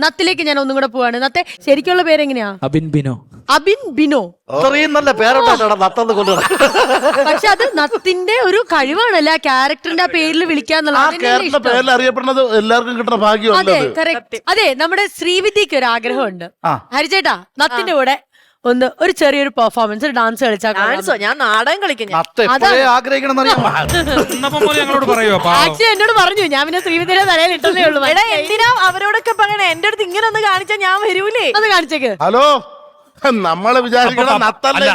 നത്തിലേക്ക് ഞാൻ ഒന്നും കൂടെ പോവാണ്. നത്തെ ശരിക്കുള്ള പേരെങ്ങനെയാ? അബിൻ ബിനോ. അബിൻ ബിനോ. അത്രയും നല്ല പേരോട്ടാണ് നത്തന്ന് കൊണ്ടുവന്നത്. പക്ഷെ അത് നത്തിന്റെ ഒരു കഴിവാണല്ലേ ആ ക്യാരക്ടറിന്റെ ആ പേരിൽ ക്യാരക്ടറിന്റെ പേരിൽ അറിയപ്പെടുന്നത് എല്ലാവർക്കും കിട്ടുന്ന ഭാഗ്യം. അതെ കറക്റ്റ്. അതെ നമ്മുടെ ശ്രീവിദ്യക്ക് ഒരു ആഗ്രഹമുണ്ട്. ഹരിചേട്ടാ നത്തിന്റെ കൂടെ ഒരു ചെറിയൊരു പെർഫോമൻസ് ഡാൻസ് കളിച്ചാൽ. ഞാൻ നാടകം കളിക്കും. ആക്ച്വലി എന്നോട് പറഞ്ഞു, ഞാൻ പിന്നെ ശ്രീവിദ്യയുടെ തലയിൽ ഇട്ടതേ ഉള്ളൂ. എന്തിനാ അവരോടൊക്കെ പറയണേ? എന്റെ അടുത്ത് ഇങ്ങനെ ഒന്ന് കാണിച്ചാൽ ഞാൻ വരൂലേ? അത് കാണിച്ചേക്ക്. ഹലോ, നമ്മള് വിചാരിക്കണം നത്തല്ല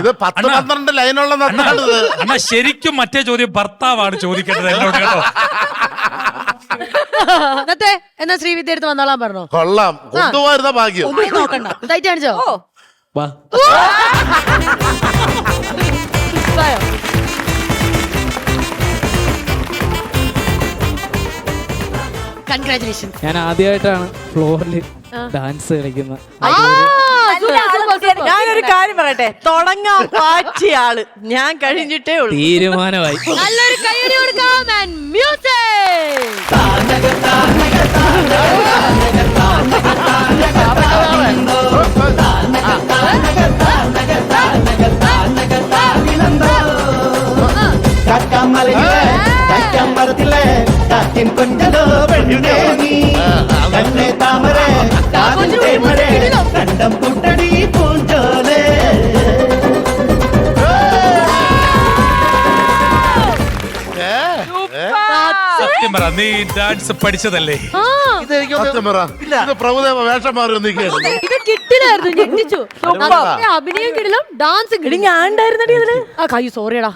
ഇത് 10-12 ലൈനുള്ള നത്താണിത്. അണ്ണാ ശരിക്കും മറ്റേ ചോദ്യം ഭർത്താവാണ് ചോദിക്കേണ്ടത് എന്നോട് കേട്ടോ. നത്തെ എന്നാ ശ്രീവിദ്യ എടുത്ത് വന്നോളാൻ പറഞ്ഞോ. കൊള്ളാം, കൊണ്ടുപോയിരുന്ന ഭാഗ്യം. നോക്കണ്ട, ടൈറ്റ് കാണിച്ചോ. വാ. കൺഗ്രാറ്റുലേഷൻ. ഞാൻ ആദ്യമായിട്ടാണ് ഫ്ലോറിൽ ഡാൻസ് കളിക്കുന്നത്. ഞാനൊരു കാര്യം പറയട്ടെ, തുടങ്ങാൻ പറ്റിയ ആള് ഞാൻ കഴിഞ്ഞിട്ടേ ഉള്ളൂ. തീരുമാനമായി. നല്ലൊരു കയ്യടി കൊടുക്കാം. And music. സത്യം പറ, നീ ഡാൻസ് പഠിച്ചതല്ലേ? പ്രഭുദേവ വേഷം മാറി നിൽക്കുകയാണ്. ഇത് കിട്ടില്ലായിരുന്നു, ഞെട്ടിച്ചു. അഭിനയം കിടിലും ഡാൻസ് കിടിലും. ഞാൻ ഉണ്ടായിരുന്നടി അതില്. സോറിയടാ.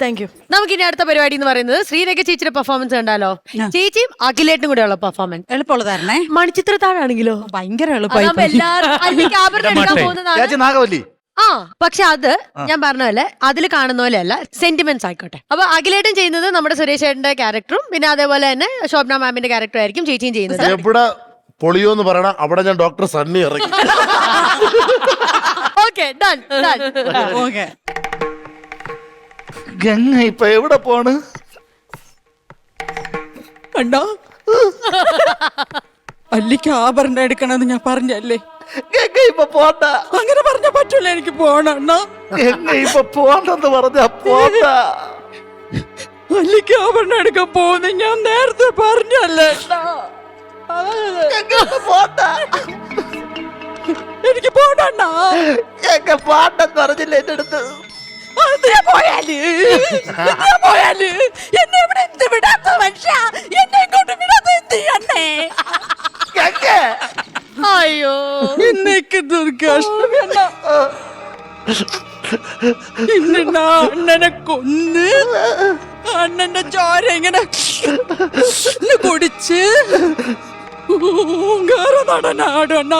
Thank you. നമുക്കിനി അടുത്ത പരിപാടി എന്ന് പറയുന്നത് ശ്രീരേഖ ചേച്ചിയുടെ പെർഫോമൻസ് കണ്ടാലോ. ചേച്ചിയും അഖിലേട്ടും കൂടെ ഉള്ള പെർഫോമൻസ്. എളുപ്പമുള്ളതായിരുന്നേ. മണിച്ചിത്രത്താഴാണെങ്കിലോ ഭയങ്കര എളുപ്പമായി. നാഗവല്ലി. പക്ഷെ അത് ഞാൻ പറഞ്ഞ പോലെ അതിൽ കാണുന്ന പോലെ അല്ല, സെന്റിമെന്റ്സ് ആയിക്കോട്ടെ. അപ്പൊ അഖിലേട്ടൻ ചെയ്യുന്നത് നമ്മുടെ സുരേഷ് ചേട്ടന്റെ ക്യാരക്ടറും പിന്നെ അതേപോലെ തന്നെ ശോഭന മാമിന്റെ ക്യാരക്ടർ ആയിരിക്കും ചേച്ചിയും ചെയ്യുന്നത്. എവിടെ പൊളിയോന്ന് പറയണം, അവിടെ ഞാൻ ഡോക്ടർ സണ്ണി ഇറങ്ങി. Okay done. ഗംഗ ഇപ്പൊ എവിടെ പോണ്? കണ്ടോ, അല്ലിക്ക് ആഭരണം എടുക്കണമെന്ന് ഞാൻ പറഞ്ഞല്ലേ. ഗംഗ ഇപ്പൊ പോണ്ട. അങ്ങനെ പറഞ്ഞ പറ്റൂല, എനിക്ക് പോണ. ഗംഗ ഇപ്പൊ പോണ്ടെന്ന് പറഞ്ഞ പോണ്ട. അല്ലിക്ക് ആഭരണം എടുക്കാൻ പോകുന്ന ഞാൻ നേരത്തെ പറഞ്ഞല്ലേ. എനിക്ക് പോണ്ട. ഗംഗ പോണ്ടെന്ന് പറഞ്ഞില്ല എന്റെ അടുത്ത്. പോയാല് എന്നെ ഇവിടെ എന്ത് വിടാത്ത മനുഷ്യ, എന്നെ ഇങ്ങോട്ട് വിടാത്ത എന്ത് ചെയ്യണേ? അയ്യോ എന്നേക്ക് ദുർഗാഷ്ടമി അണ്ണനെ കൊന്ന് അണ്ണന്റെ ചോര ഇങ്ങനെ കുടിച്ച് നടനാടണ.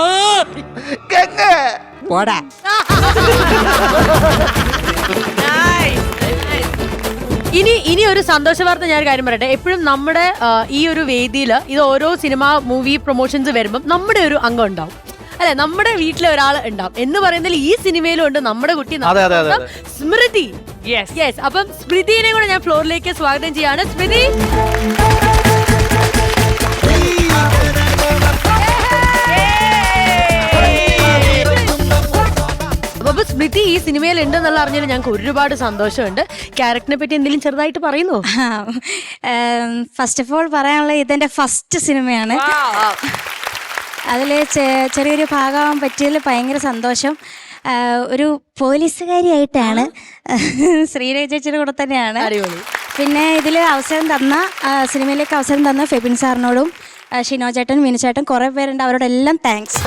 പോടാ. ഇനി ഒരു സന്തോഷ വാർത്ത ഞാൻ ഒരു കാര്യം പറയട്ടെ. എപ്പോഴും നമ്മുടെ ഈ ഒരു വേദിയിൽ ഇത് ഓരോ സിനിമ മൂവി പ്രൊമോഷൻസ് വരുമ്പോൾ നമ്മുടെ ഒരു അംഗം ഉണ്ടാവും അല്ലെ, നമ്മുടെ വീട്ടിലെ ഒരാൾ ഉണ്ടാവും എന്ന് പറയുന്നതിൽ ഈ സിനിമയിലും ഉണ്ട് നമ്മുടെ കുട്ടി സ്മൃതി. യെസ്. അപ്പം സ്മൃതിനെ കൂടെ ഞാൻ ഫ്ലോറിലേക്ക് സ്വാഗതം ചെയ്യാണ്. സ്മൃതി, അപ്പൊ സ്മൃതി ഈ സിനിമയിൽ ഉണ്ടെന്നുള്ള അറിഞ്ഞാൽ ഞങ്ങൾക്ക് ഒരുപാട് സന്തോഷമുണ്ട്. ക്യാരക്ടറിനെ പറ്റി എന്തെങ്കിലും ചെറുതായിട്ട് പറയുന്നു? ഫസ്റ്റ് ഓഫ് ഓൾ പറയാനുള്ള ഇതെന്റെ ഫസ്റ്റ് സിനിമയാണ്. അതിൽ ചെറിയൊരു ഭാഗമാകാൻ പറ്റിയതിൽ ഭയങ്കര സന്തോഷം. ഒരു പോലീസുകാരിയായിട്ടാണ്, ശ്രീരേഖ ചേച്ചിയുടെ കൂടെ തന്നെയാണ്. പിന്നെ ഇതിൽ അവസരം തന്ന സിനിമയിലേക്ക് അവസരം തന്ന ഫെബിൻ സാറിനോടും ഷിനോ ചേട്ടൻ, മീനു ചേട്ടൻ, കുറേ പേരുണ്ട്, അവരോടെല്ലാം താങ്ക്സ്.